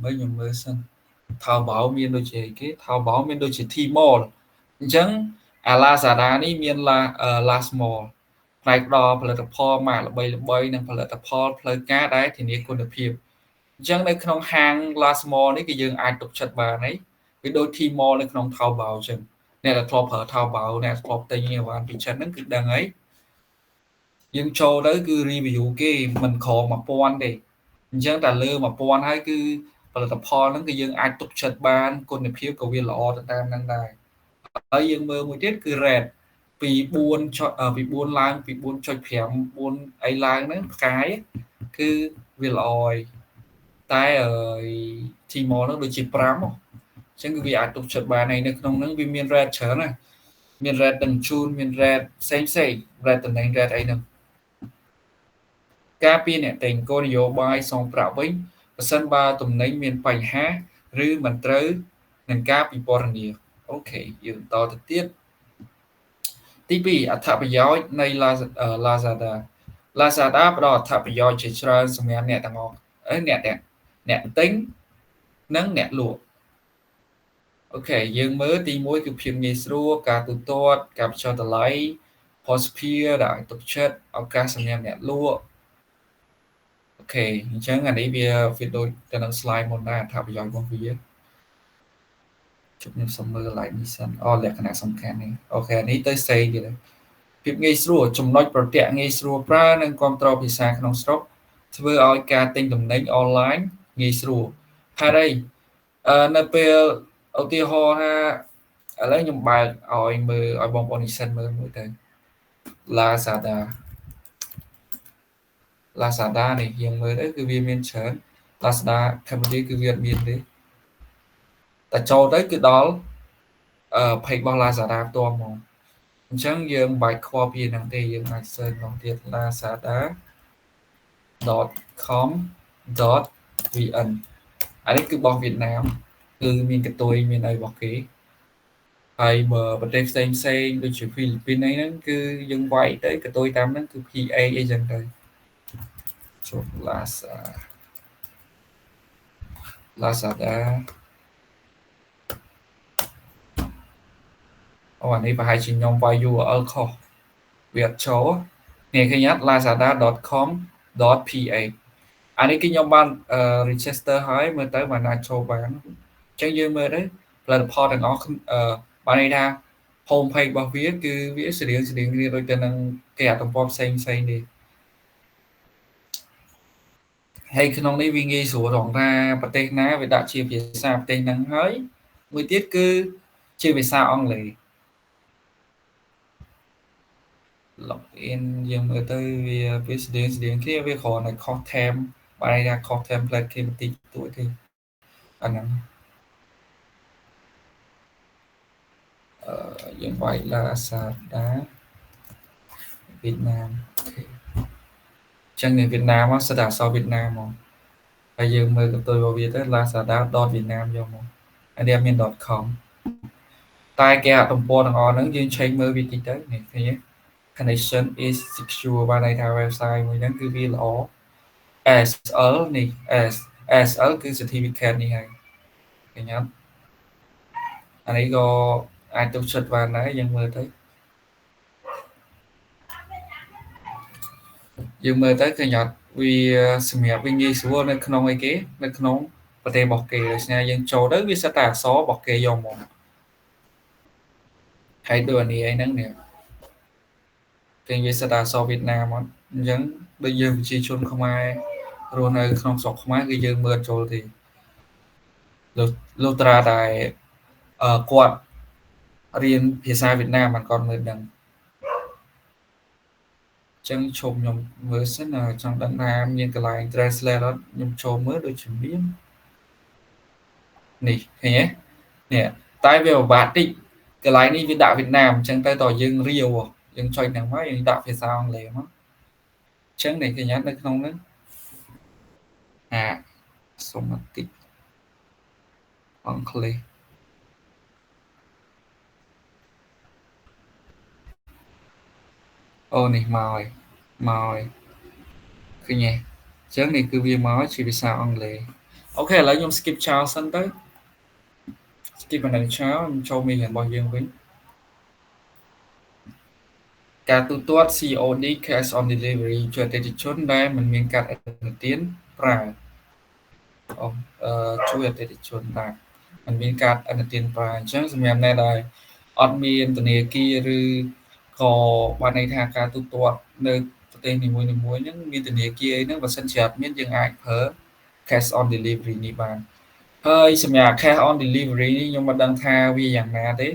Speaker 1: មើលខ្ញុំមើលសិនថៅបោមានដូចជាគេថៅបោមានដូចជា T-mall អញ្ចឹងអា Lazada នេះមាន last mall ផ្នែកដល់ផលិតផលម៉ាកល្បីៗនិងផលិតផលផ្លូវការដែលធានាគុណភាពអញ្ចឹងនៅក្នុងហាង last mall នេះគឺយើងអាចទុកចិត្តបានហើយវាដូច T-mall នៅក្នុងថៅបោអញ្ចឹងអ្នកដែលធ្លាប់ប្រើថៅបោអ្នកធ្លាប់ទិញអីវ៉ាន់ពីចិនហ្នឹងគឺដឹងហើយយើងចូលទៅគឺ review គេមិនក្រោម 1000 ទេអញ្ចឹងតែលើ 1000 ហើយគឺ ផលិតផលហ្នឹងគឺយើងអាចទុកចិត្តបានគុណភាពក៏វាល្អទៅតាមហ្នឹងដែរហើយយើងមើលមួយទៀតគឺ rate ពី4ឡើងពី 4.5 4អីឡើងហ្នឹងផ្កាយគឺវាល្អហើយតែ Tmall ហ្នឹងដូចជា5អញ្ចឹងគឺវាអាចទុកចិត្តបានហើយនៅក្នុងហ្នឹងវាមាន rate ច្រើនណាស់មាន rate ដឹងជូនមាន rate ផ្សេង rate តំណែង rate អីហ្នឹងការពីអ្នកទិញគោលនយោបាយសងប្រាក់វិញប្រសិនបើទំនិញមានបញ្ហាឬមិនត្រូវនឹងការពិពណ៌នាអូខេយើងតទៅទៀតទី2អត្ថប្រយោជន៍នៃ Lazada Lazada ផ្ដល់អត្ថប្រយោជន៍ជាច្រើនសម្រាប់អ្នកទាំងអស់អ្នកទិញនិងអ្នកលក់អូខេយើងមើលទី1គឺភាពងាយស្រួលការទូទាត់ការបញ្ចុះតម្លៃភស្តុភារដែលទុកចិត្តឱកាសសម្រាប់អ្នកលក់អូខេអញ្ចឹងអានេះវាដូចទៅនឹង slide មុនដែរអត្ថប្រយោជន៍របស់វាជប់ខ្ញុំសុំមើល slide នេះសិនលក្ខណៈសំខាន់នេះអូខេអានេះទៅសេទៀតភាពងាយស្រួលចំណុចប្រទាក់ងាយស្រួលប្រើនិងគ្រប់គ្រងភាសាក្នុងស្រុកធ្វើឲ្យការទិញទំនិញអនឡាញងាយស្រួលហេតុអីនៅពេលឧទាហរណ៍ថាឥឡូវខ្ញុំបើកឲ្យមើលឲ្យបងប្អូននិស្សិតមើលមួយទៅ Lazada នេះយើងមើលទៅគឺវាមានច្រើន Lazada Cambodia គឺវាអត់មានទេតែចូលទៅគឺដល់page របស់ Lazada ផ្ទាល់ហ្មងអញ្ចឹងយើងមិនបាច់ខ្វល់ពីហ្នឹងទេយើងអាច search ម្ដងទៀត lazada.com.vn អានេះគឺរបស់វៀតណាមគឺមានកតុយមានអីរបស់គេហើយបើប្រទេសផ្សេងដូចជាហ្វីលីពីនអីហ្នឹងគឺយើងវាយទៅកតុយតាមហ្នឹងគឺ PA អីចឹងទៅចុះ Lazada អានេះប្រហែលជាខ្ញុំវាយ URL ខុសវាអត់ចូលនេះឃើញអត់ lazada.com.pa អានេះគឺខ្ញុំបានregister ហើយមើលទៅបានអាចចូលបានអញ្ចឹងយើងមើលទៅផលិតផលទាំងអស់បានន័យថា home page របស់វាគឺវាស្រៀងគ្នាដូចទៅនឹងគេអាទំព័រផ្សេងនេះហើយក្នុងនេះវាងាយស្រួលរងថាប្រទេសណាវាដាក់ជាភាសាប្រទេសហ្នឹងហើយមួយទៀតគឺជាភាសាអង់គ្លេស login យើងមើលទៅវាស្រៀងគ្នាវាគ្រាន់តែខុស theme បានន័យថាខុស template គេបន្តិចតួចទេអាហ្នឹងយើងវាយ Lazada វៀតណាមអូខេចឹងនៅវៀតណាមមកសិតតែអក្សរវៀតណាមហ្មងហើយយើងមើលកន្ទុយរបស់វាទៅ lazada.vietnam យកមកហើយវាមាន .com តែគេអាទំព័រទាំងអស់ហ្នឹងយើងឆែកមើលវាតិចទៅនេះឃើញទេ connection is secure បានន័យថា website មួយហ្នឹងគឺវាល្អ SL នេះ SL គឺ certificate នេះហើយឃើញអត់អានេះក៏អាចទុកចិត្តបានដែរយើងមើលទៅឃើញអត់វាសម្រាប់វាងាយស្រួលនៅក្នុងអីគេនៅក្នុងប្រទេសរបស់គេដូច្នេះយើងចូលទៅវាសិតតែអក្សររបស់គេយកមកហើយដូចអានេះអីហ្នឹងនេះគេនិយាយសិតតែអក្សរវៀតណាមអត់អញ្ចឹងដូចយើងប្រជាជនខ្មែររស់នៅក្នុងស្រុកខ្មែរគឺយើងមើលចូលទេលុះត្រាតែគាត់រៀនភាសាវៀតណាមមិនគាត់មើលដឹងចឹងឈប់ខ្ញុំមើលសិនចង់ដឹងថាមានកន្លែង translate អត់ខ្ញុំចូលមើលដូចជាមាននេះឃើញទេនេះតែវាពិបាកតិចកន្លែងនេះវាដាក់វៀតណាមអញ្ចឹងទៅតយើងរាវយើងចុចហ្នឹងមកយើងដាក់ភាសាអង់គ្លេសមកអញ្ចឹងនេះឃើញនៅក្នុងហ្នឹងសុំបន្តិចអង់គ្លេសអូនេះមកហើយឃើញទេអញ្ចឹងនេះគឺវាមកជាភាសាអង់គ្លេសអូខេឥឡូវខ្ញុំ skip ចោលសិនទៅ skip អានឹងចោលខ្ញុំចូលមេរៀនរបស់យើងវិញការទូទាត់ COD cash on delivery ជួយអតិថិជនដែលមិនមានកាតឥណទានប្រើជួយអតិថិជនដែលមិនមានកាតឥណទានប្រើអញ្ចឹងសម្រាប់អ្នកដែលអត់មានធនាគារឬក៏បានន័យថាការទូទាត់នៅប្រទេសនីមួយៗហ្នឹងមានធនាគារអីហ្នឹងបើសិនជាអត់មានយើងអាចប្រើ cash on delivery នេះបាន ហើយសម្រាប់ cash on delivery នេះខ្ញុំមិនដឹងថាវាយ៉ាងណាទេ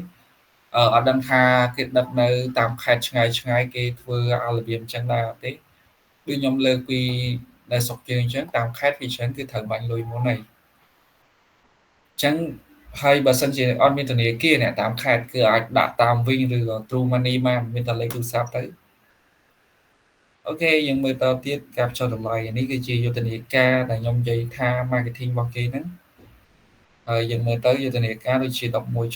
Speaker 1: អត់ដឹងថាគេដឹកនៅតាមខេត្តឆ្ងាយគេធ្វើឲ្យរបៀបអញ្ចឹងដែរអត់ទេដូចខ្ញុំលើកពីនៅស្រុកយើងអញ្ចឹងតាមខេត្តពីច្រើនគឺត្រូវបាញ់លុយមុនហើយអញ្ចឹងហើយបើសិនជាអត់មានធនាគារអ្នកតាមខេត្តគឺអាចដាក់តាមវិញឬក៏ True Money បានមានតែលេខទូរស័ព្ទទៅអូខេយើងមើលតទៀតការចុះតម្លៃនេះគឺជាយុទ្ធនាការដែលខ្ញុំនិយាយថា marketing របស់គេហ្នឹងហើយយើងមើលទៅយុទ្ធនាការដូចជា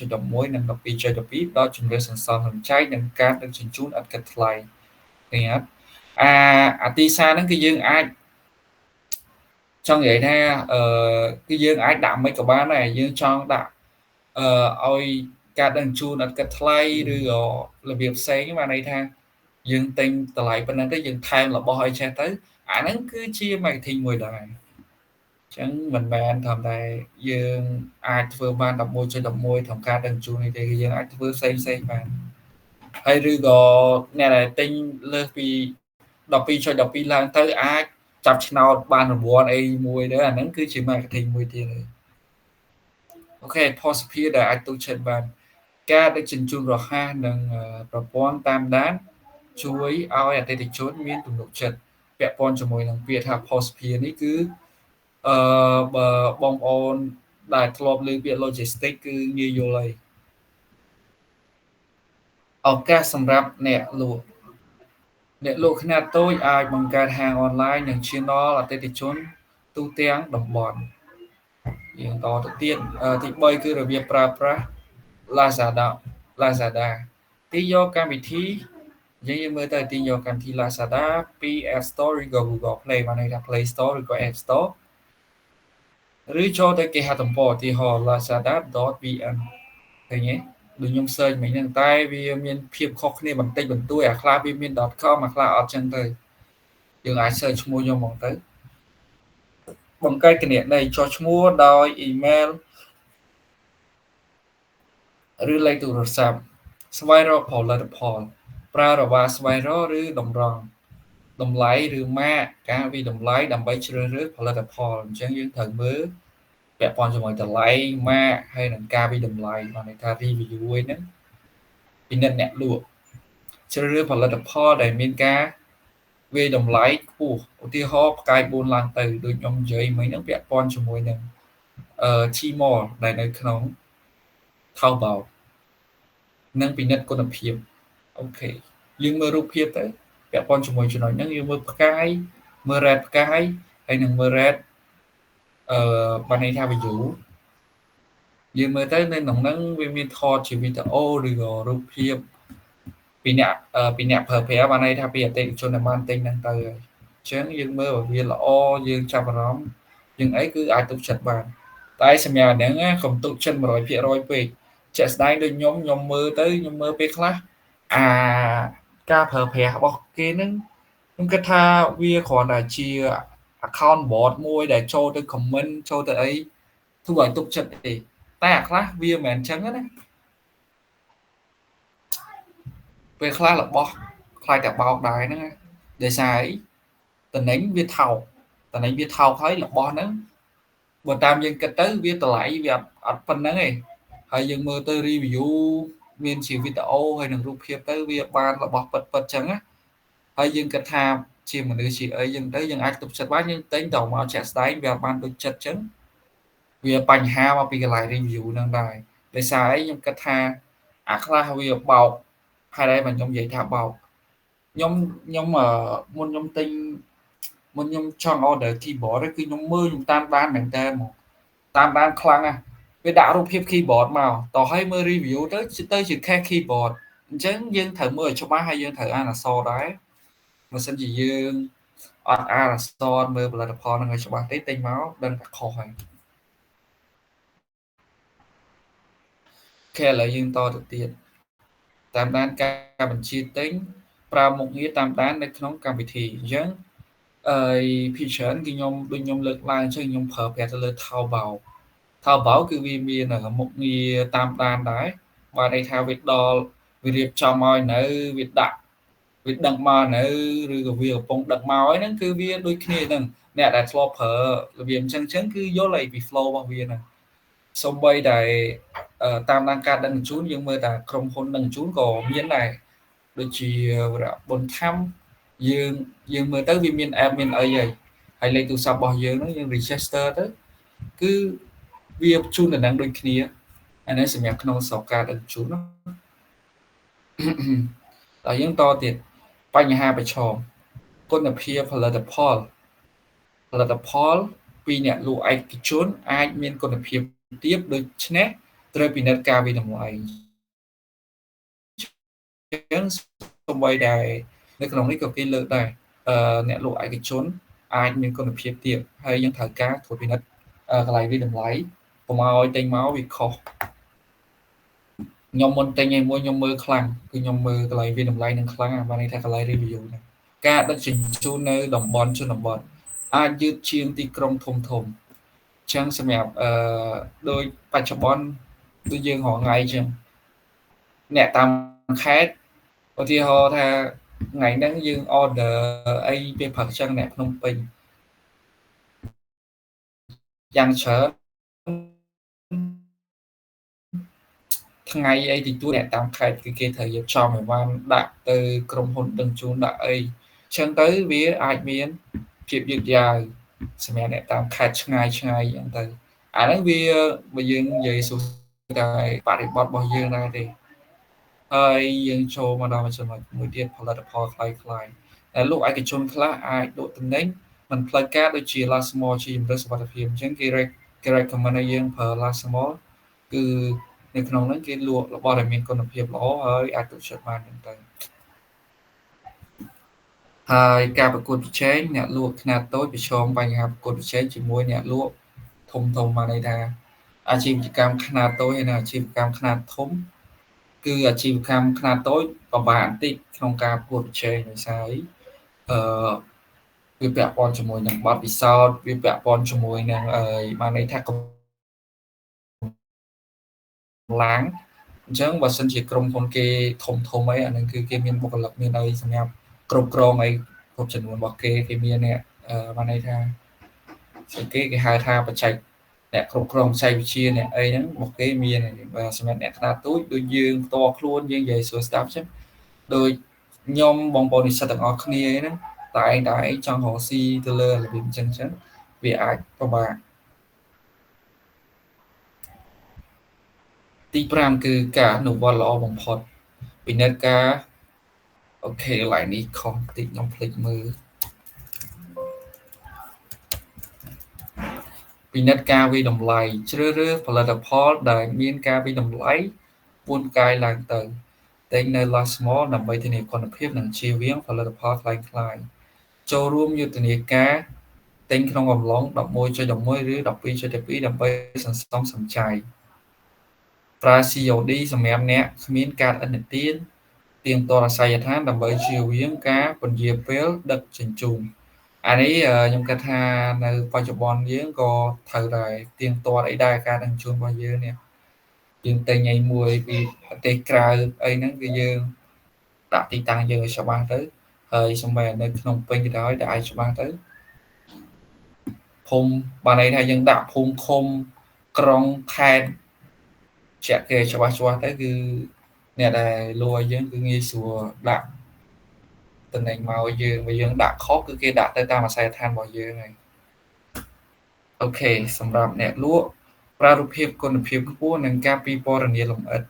Speaker 1: 11.11 និង 12.12 ដល់ជំរឿនសន្សំសំចៃនិងការដឹកជញ្ជូនឥតគិតថ្លៃឃើញអត់អាទីផ្សារហ្នឹងគឺយើងអាចចង់និយាយថាគឺយើងអាចដាក់មិនក៏បានដែរយើងចង់ដាក់ឲ្យការដឹកជញ្ជូនឥតគិតថ្លៃឬក៏របៀបផ្សេងបានន័យថាយើងទិញតម្លៃប៉ុណ្ណឹងទៅយើងថែមរបស់ឲ្យចេះទៅអាហ្នឹងគឺជា marketing មួយដែរអញ្ចឹងមិនមែនថាតែយើងអាចធ្វើបាន 11.11 ក្នុងការដឹកជញ្ជូននេះទេគឺយើងអាចធ្វើផ្សេងបានហើយឬក៏អ្នកដែលទិញលើសពី 12.12 ឡើងទៅអាចចាប់ឆ្នោតបានរង្វាន់អីមួយដែរអាហ្នឹងគឺជា marketing មួយទៀតហើយអូខេផុសភាដែលអាចទុកចិត្តបានការដឹកជញ្ជូនរហ័សនិងប្រព័ន្ធតាមដានជួយឲ្យអតិថិជនមានទំនុកចិត្តពាក់ព័ន្ធជាមួយនឹងពាក្យថាផុសភានេះគឺបើបងប្អូនដែលធ្លាប់លើពាក្យ logistic គឺងាយយល់ហើយឱកាសសម្រាប់អ្នកលក់ខ្នាតតូចអាចបង្កើតហាងអនឡាញនិងឈានដល់អតិថិជនទូទាំងតំបន់យើងតទៅទៀតទី3គឺរបៀបប្រើប្រាស់ Lazada ទីយកកម្មវិធីយើងមើលទៅទីយកកម្មវិធី Lazada ពី App Store ឬក៏ Google Play បានន័យថា Play Store ឬក៏ App Store ឬចូលទៅគេហទំព័រឧទាហរណ៍ lazada.vn ឃើញទេដូចខ្ញុំ search មិញហ្នឹងតែវាមានភាពខុសគ្នាបន្តិចបន្តួចអាខ្លះវាមាន .com អាខ្លះអត់ចឹងទៅយើងអាច search ឈ្មោះខ្ញុំហ្មងទៅបង្កើតគណនីចុះឈ្មោះដោយ email ឬលេខទូរស័ព្ទស្វែងរកផលិតផលប្រើរបាស្វែងរកឬតម្រង់តម្លៃឬម៉ាកការវិតម្លៃដើម្បីជ្រើសរើសផលិតផលអញ្ចឹងយើងត្រូវមើលពាក់ព័ន្ធជាមួយតម្លៃម៉ាកហើយនឹងការវិតម្លៃបានន័យថា review ហ្នឹងពិនិត្យអ្នកលក់ជ្រើសរើសផលិតផលដែលមានការវាយតម្លៃខ្ពស់ឧទាហរណ៍ផ្កាយ4ឡើងទៅដូចខ្ញុំនិយាយមិញហ្នឹងពាក់ព័ន្ធជាមួយនឹងTmall ដែលនៅក្នុង Taobao និងពិនិត្យគុណភាពអូខេយើងមើលរូបភាពទៅពាក់ព័ន្ធជាមួយចំណុចហ្នឹងយើងមើលផ្កាយមើល red ផ្កាយហើយនឹងមើល red បានន័យថា view យើងមើលទៅនៅក្នុងហ្នឹងវាមានថតជាវីដេអូឬក៏រូបភាពពីអ្នកប្រើប្រាស់បានន័យថាពីអតិថិជនដែលបានទិញហ្នឹងទៅហើយអញ្ចឹងយើងមើលបើវាល្អយើងចាប់អារម្មណ៍យើងអីគឺអាចទុកចិត្តបានតែសម្រាប់ហ្នឹងកុំទុកចិត្ត 100% ពេកជាក់ស្ដែងដូចខ្ញុំមើលទៅខ្ញុំមើលពេលខ្លះការប្រើប្រាស់របស់គេហ្នឹងខ្ញុំគិតថាវាគ្រាន់តែជា account bot មួយដែលចូលទៅ comment ចូលទៅអីធ្វើឲ្យទុកចិត្តទេតែអាខ្លះវាមិនមែនអញ្ចឹងណាពេលខ្លះរបស់ខ្លាចតែបោកដែរហ្នឹងដោយសារអីតំណែងវាថោកហើយរបស់ហ្នឹងបើតាមយើងគិតទៅវាតម្លៃវាអត់ប៉ុណ្្នឹងទេហើយយើងមើលទៅ review មានជាវីដេអូហើយនឹងរូបភាពទៅវាបានរបស់ពិតអញ្ចឹងណាហើយយើងគិតថាជាមនុស្សជាអីយើងទៅយើងអាចទុកចិត្តបានយើងទិញទៅមកចាក់ស្ដែងវាបានទុកចិត្តអញ្ចឹងវាបញ្ហាមកពីកន្លែង review ហ្នឹងដែរដោយសារអីខ្ញុំគិតថាអាខ្លះវាបោកហើយដែរបើខ្ញុំនិយាយថាបោកខ្ញុំមុនខ្ញុំទិញមុនខ្ញុំចង់ order keyboard គឺខ្ញុំមើលខ្ញុំតាមដានមែនតើមកតាមដានខ្លាំងណាស់វាដាក់រូបភាព keyboard មកតោះឲ្យមើល review ទៅជា case keyboard អញ្ចឹងយើងត្រូវមើលឲ្យច្បាស់ហើយយើងត្រូវអានអក្សរដែរបើសិនជាយើងអត់អានអក្សរមើលផលិតផលហ្នឹងឲ្យច្បាស់ទេទិញមកដឹងតែខុសហើយឥឡូវយើងតទៅទៀតតាមដានការបញ្ជាទិញប្រើមុខងារតាមដាននៅក្នុងកម្មវិធីអញ្ចឹងភាគច្រើនគឺខ្ញុំលើកឡើងចឹងខ្ញុំប្រើប្រាស់ទៅលើ Taobao គឺវាមានមុខងារតាមដានដែរបានន័យថាវារៀបចំឲ្យនៅវាដឹងមកនៅឬក៏វាកំពុងដឹកមកហ្នឹងគឺវាដូចគ្នាហ្នឹងអ្នកដែលធ្លាប់ប្រើរបៀបអញ្ចឹងគឺយល់ពី flow របស់វាហ្នឹង សូម្បីតែតាមដានការដឹកជញ្ជូនយើងមើលតែក្រុមហ៊ុនដឹកជញ្ជូនក៏មានដែរដូចជាបុនថាំយើងមើលទៅវាមាន app មានអីហើយលេខទូរស័ព្ទរបស់យើងហ្នឹងយើង register ទៅគឺវាជូនដំណឹងដូចគ្នាអានេះសម្រាប់ក្នុងស្រុកការដឹកជញ្ជូនណាដល់យើងតទៀតបញ្ហាប្រឈមគុណភាពផលិតផលពីអ្នកលក់ឯកជនអាចមានគុណភាពទាបដូច្នេះត្រូវពិនិត្យការវិតម្លៃចឹងសូម្បីតែនៅក្នុងនេះក៏គេលើកដែរអ្នកលក់ឯកជនអាចមានគុណភាពទាបហើយយើងត្រូវការត្រួតពិនិត្យកន្លែងវិតម្លៃកុំឲ្យទិញមកវាខុសខ្ញុំមុនទិញឯមួយខ្ញុំមើលខ្លាំងគឺខ្ញុំមើលកន្លែងវិតម្លៃនឹងខ្លាំងបានន័យថាកន្លែង review ហ្នឹងការដឹកជញ្ជូននៅតំបន់ជនបទអាចយឺតជាងទីក្រុងធំៗចឹងសម្រាប់ដោយបច្ចុប្បន្នដូចយើងរងថ្ងៃចឹងអ្នកតាមខេត្តឧទាហរណ៍ថាថ្ងៃហ្នឹងយើង order អីពេលព្រឹកចឹងអ្នកភ្នំពេញយ៉ាងច្រើនថ្ងៃអីទីទួលអ្នកតាមខេត្តគឺគេត្រូវយកចំអីវ៉ាន់ដាក់ទៅក្រុមហ៊ុនដឹកជញ្ជូនដាក់អីចឹងទៅវាអាចមានភាពយឺតយ៉ាវសម្រាប់អ្នកតាមខេត្តឆ្ងាយអញ្ចឹងទៅអាហ្នឹងវាបើយើងនិយាយសួរតែបរិបទរបស់យើងដែរទេហើយយើងចូលមកដល់ចំណុចមួយទៀតផលិតផលคล้ายៗដែលលោកឯកជនខ្លះអាចលក់ទំនិញមិនផ្លូវការដូចជា last mall ជាជំរើសសុវត្ថិភាពអញ្ចឹងគេ recommend ឲ្យយើងប្រើ last mall គឺនៅក្នុងហ្នឹងគេលក់របស់ដែលមានគុណភាពល្អហើយអាចទុកចិត្តបានហ្នឹងទៅហើយការប្រកួតប្រជែងអ្នកលក់ខ្នាតតូចប្រឈមបញ្ហាប្រកួតប្រជែងជាមួយអ្នកលក់ធំបានន័យថាអាជីវកម្មខ្នាតតូចហើយនិងអាជីវកម្មខ្នាតធំគឺអាជីវកម្មខ្នាតតូចពិបាកបន្តិចក្នុងការប្រកួតប្រជែងដោយសារអឺវាពាក់ព័ន្ធជាមួយនឹងបទពិសោធន៍វាពាក់ព័ន្ធជាមួយនឹងបានន័យថាកម្លាំងអញ្ចឹងបើសិនជាក្រុមហ៊ុនគេធំអីអានឹងគឺគេមានបុគ្គលិកមានអីសម្រាប់គ្រប់គ្រងអីគ្រប់ចំនួនរបស់គេមានអ្នកបានន័យថាស្អីគេហៅថាបច្ចេកអ្នកគ្រប់គ្រងបច្ចេកវិទ្យាអ្នកអីហ្នឹងរបស់គេមានបាទសម្រាប់អ្នកខ្នាតតូចដូចយើងផ្ទាល់ខ្លួនយើងនិយាយសួរស្ដាប់ចឹងដូចខ្ញុំបងប្អូននិស្សិតទាំងអស់គ្នាហ្នឹងតែឯងចង់រកស៊ីទៅលើរបៀបអញ្ចឹងវាអាចពិបាកទី5គឺការអនុវត្តល្អបំផុតពិនិត្យការអូខេកន្លែងនេះខុសបន្តិចខ្ញុំភ្លេចមើលពិនិត្យការវិតម្លៃជ្រើសរើសផលិតផលដែលមានការវិតម្លៃពួនផ្កាយឡើងទៅតែងនៅ last mall ដើម្បីធានាគុណភាពនិងជៀសវាងផលិតផលคล้ายៗចូលរួមយុទ្ធនាការទិញក្នុងអំឡុង 11.11 ឬ 12.12 ដើម្បីសន្សំសំចៃប្រើ COD សម្រាប់អ្នកគ្មានកាតឥណទានទៀងទាត់អាសយដ្ឋានដើម្បីជៀសវាងការពន្យាពេលដឹកជញ្ជូនអានេះខ្ញុំគិតថានៅបច្ចុប្បន្នយើងក៏ត្រូវដែរទៀងទាត់អីដែរការដឹកជញ្ជូនរបស់យើងនេះយើងទិញអីមួយពីប្រទេសក្រៅអីហ្នឹងគឺយើងដាក់ទីតាំងយើងឲ្យច្បាស់ទៅហើយសូម្បីនៅក្នុងពេញក៏ដោយតែឲ្យច្បាស់ទៅភូមិបានន័យថាយើងដាក់ភូមិឃុំក្រុងខេត្តជាក់គេច្បាស់ទៅគឺអ្នកដែលលួចយើងគឺងាយស្រួលដាក់តំណែងមកយើងបើយើងដាក់ខុសគឺគេដាក់ទៅតាមអាសយដ្ឋានរបស់យើងហើយអូខេសម្រាប់អ្នកលក់ប្រើរូបភាពគុណភាពខ្ពស់និងការពីពណ៌នាលម្អិត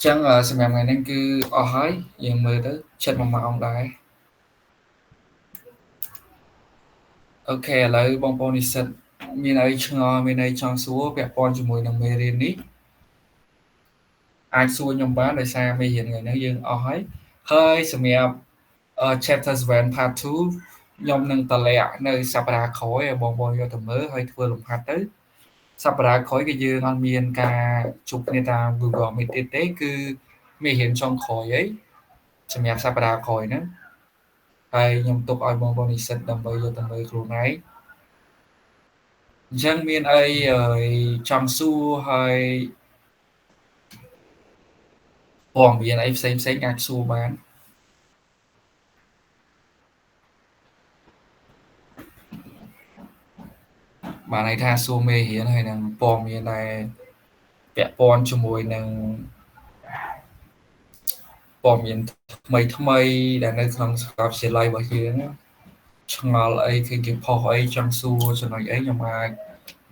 Speaker 1: ចឹងសម្រាប់ថ្ងៃនេះគឺអស់ហើយយើងមើលទៅជិត1ម៉ោងដែរអូខេឥឡូវបងប្អូននិស្សិតមានអីឆ្ងល់មានអីចង់សួរពាក់ព័ន្ធជាមួយនឹងមេរៀននេះអាចសួរខ្ញុំបានដោយសារមេរៀនថ្ងៃនេះយើងអស់ហើយសម្រាប់chapter 7 part 2ខ្ញុំនឹងតលាក់នៅសប្តាហ៍ក្រោយឲ្យបងប្អូនយកទៅមើលហើយធ្វើលំហាត់ទៅសប្តាហ៍ក្រោយគឺយើងអត់មានការជួបគ្នាតាម Google Meet ទេគឺមេរៀនចុងក្រោយអីសម្រាប់សប្តាហ៍ក្រោយហ្នឹងហើយខ្ញុំទុកឲ្យបងប្អូននិស្សិតដើម្បីយកទៅមើលខ្លួនឯងអញ្ចឹងមានអីចង់សួរហើយព័ត៌មានអីផ្សេងអាចសួរបាន បានន័យថាសួរមេរៀនហើយនឹងព័ត៌មានដែលពាក់ព័ន្ធជាមួយនឹងព័ត៌មានថ្មីដែលនៅក្នុងសាកលវិទ្យាល័យរបស់យើងឆ្ងល់អីគឺគេផុសអីចង់សួរចំណុចអីខ្ញុំអាច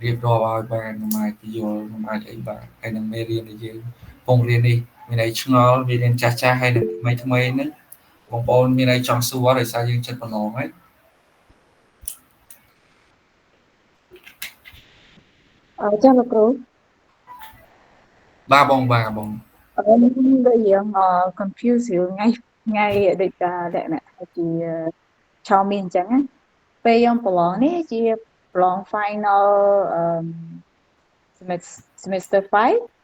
Speaker 1: រៀបរាប់ឲ្យបានខ្ញុំអាចយល់ខ្ញុំអាចអីបានហើយនឹងមេរៀនដែលយើងកំពុងរៀននេះមានអីឆ្ងល់មេរៀនចាស់ចាស់ហើយនឹងថ្មីថ្មីហ្នឹងបងប្អូនមានអីចង់សួរដោយសារយើងចិត្តប្រឡងហើយ
Speaker 2: ចាលោកគ្រូ
Speaker 1: បាទបង
Speaker 2: ដូចយើងconfuse រឿងថ្ងៃដូចថាលក្ខណៈជាឆោមានអញ្ចឹងណាពេលខ្ញុំប្រឡងនេះជាប្រឡង final semester 5